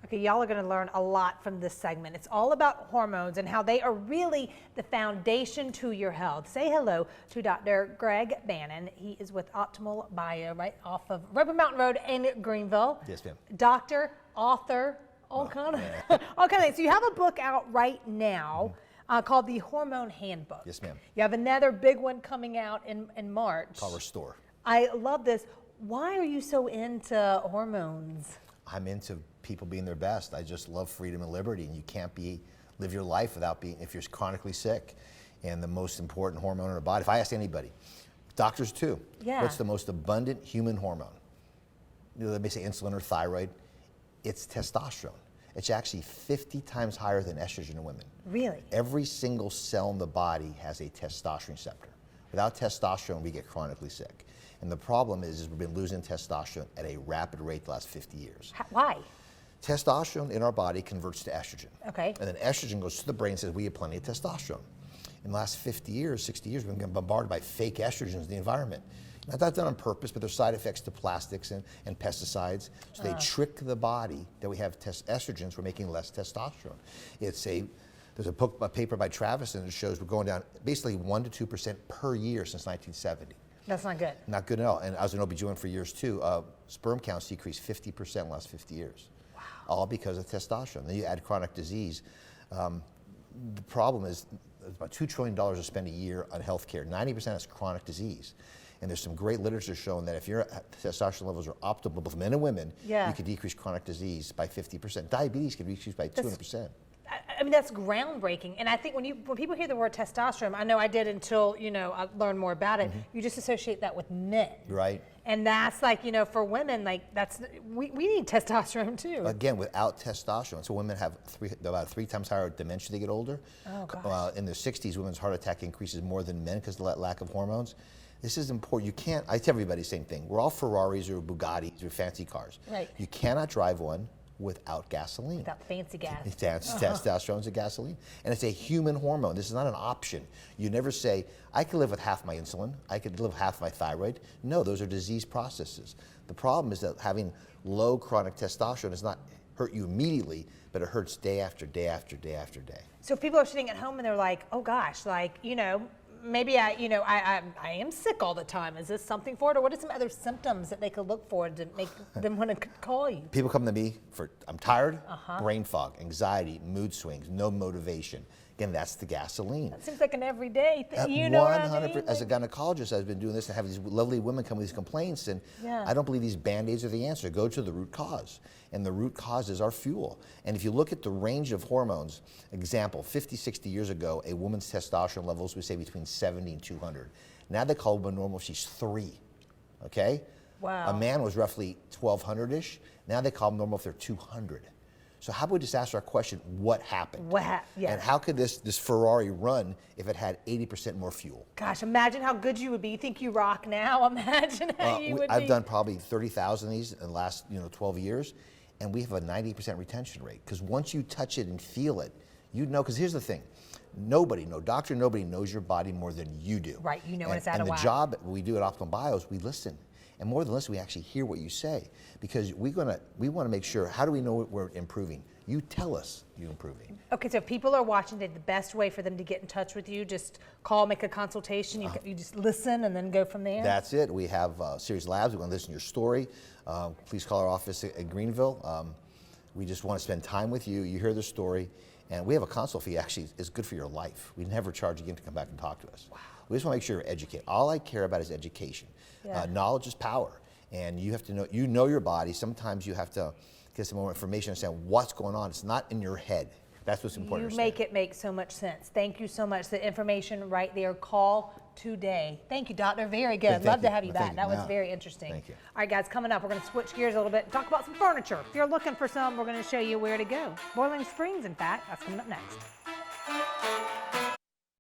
Okay, y'all are going to learn a lot from this segment. It's all about hormones and how they are really the foundation to your health. Say hello to Dr. Greg Bannon. He is with Optimal Bio right off of Roper Mountain Road in Greenville. Yes, ma'am. Doctor, author, all kind of things. So you have a book out right now called The Hormone Handbook. Yes, ma'am. You have another big one coming out in March. Called Restore. I love this. Why are you so into hormones? I'm into people being their best. I just love freedom and liberty, and you can't live your life without being, if you're chronically sick. And the most important hormone in our body, if I ask anybody, doctors too, what's the most abundant human hormone? Let me say insulin or thyroid. It's testosterone. It's actually 50 times higher than estrogen in women. Really? Every single cell in the body has a testosterone receptor. Without testosterone, we get chronically sick. And the problem is we've been losing testosterone at a rapid rate the last 50 years. Why? Testosterone in our body converts to estrogen. Okay. And then estrogen goes to the brain and says, we have plenty of testosterone. In the last 50 years, 60 years, we've been bombarded by fake estrogens in the environment. Not that done on purpose, but there's side effects to plastics and pesticides. So they trick the body that we have estrogens, we're making less testosterone. There's a paper by Travis that shows we're going down basically 1% to 2% per year since 1970. That's not good. Not good at all. And I was an OB/GYN for years too. Sperm counts decreased 50% in the last 50 years. Wow. All because of testosterone. Then you add chronic disease. The problem is about $2 trillion to spend a year on healthcare. 90% is chronic disease. And there's some great literature showing that if your testosterone levels are optimal, both men and women, you can decrease chronic disease by 50%. Diabetes can be decreased by 200%. I mean, that's groundbreaking. And I think when people hear the word testosterone, I know I did until, I learned more about it, you just associate that with men. Right. And that's like, for women, like we need testosterone too. Again, without testosterone, so women have about 3 times higher dementia they get older. Oh, gosh. In their 60s, women's heart attack increases more than men because of the lack of hormones. This is important. You can't, I tell everybody the same thing. We're all Ferraris or Bugattis or fancy cars. Right. You cannot drive one without gasoline. Without fancy gas. Testosterone is a gasoline. And it's a human hormone. This is not an option. You never say, I can live with half my insulin. I could live with half my thyroid. No, those are disease processes. The problem is that having low chronic testosterone does not hurt you immediately, but it hurts day after day after day after day. So if people are sitting at home and they're like, oh gosh, maybe I am sick all the time. Is this something for it? Or what are some other symptoms that they could look for to make them want to call you? People come to me for, I'm tired, brain fog, anxiety, mood swings, no motivation. Again, that's the gasoline. That seems like an everyday thing. You 100%. know what I mean? As a gynecologist, I've been doing this and have these lovely women come with these complaints, and I don't believe these Band-Aids are the answer. Go to the root cause, and the root cause is our fuel. And if you look at the range of hormones, example, 50, 60 years ago, a woman's testosterone levels would say between 70 and 200. Now they call a woman normal, she's 3, okay? Wow. A man was roughly 1,200-ish. Now they call them normal if they're 200. So how about we just ask our question, what happened? And how could this Ferrari run if it had 80% more fuel? Gosh, imagine how good you would be. You think you rock now? Imagine how you would be. I've done probably 30,000 of these in the last 12 years, and we have a 90% retention rate. Because once you touch it and feel it, you know, because here's the thing. Nobody knows your body more than you do. Right, when it's out of whack. And the job that we do at Optimal Bio is we listen. And more than listen, we actually hear what you say, because we want to make sure, how do we know we're improving? You tell us you're improving. Okay, so if people are watching today, the best way for them to get in touch with you, just call, make a consultation, you just listen and then go from there? That's it. We have Series Labs. We want to listen to your story. Please call our office at Greenville. We just want to spend time with you. You hear the story. And we have a consult fee, actually, is good for your life. We never charge again to come back and talk to us. Wow. We just want to make sure you're educated. All I care about is education. Knowledge is power. And you have to know, your body. Sometimes you have to get some more information and understand what's going on. It's not in your head. That's what's important. You make it make so much sense. Thank you so much. The information right there. Call today. Thank you, Doctor. Very good. Love to have you back. That was very interesting. Thank you. All right, guys, coming up, we're going to switch gears a little bit and talk about some furniture. If you're looking for some, we're going to show you where to go. Boiling Springs, in fact. That's coming up next.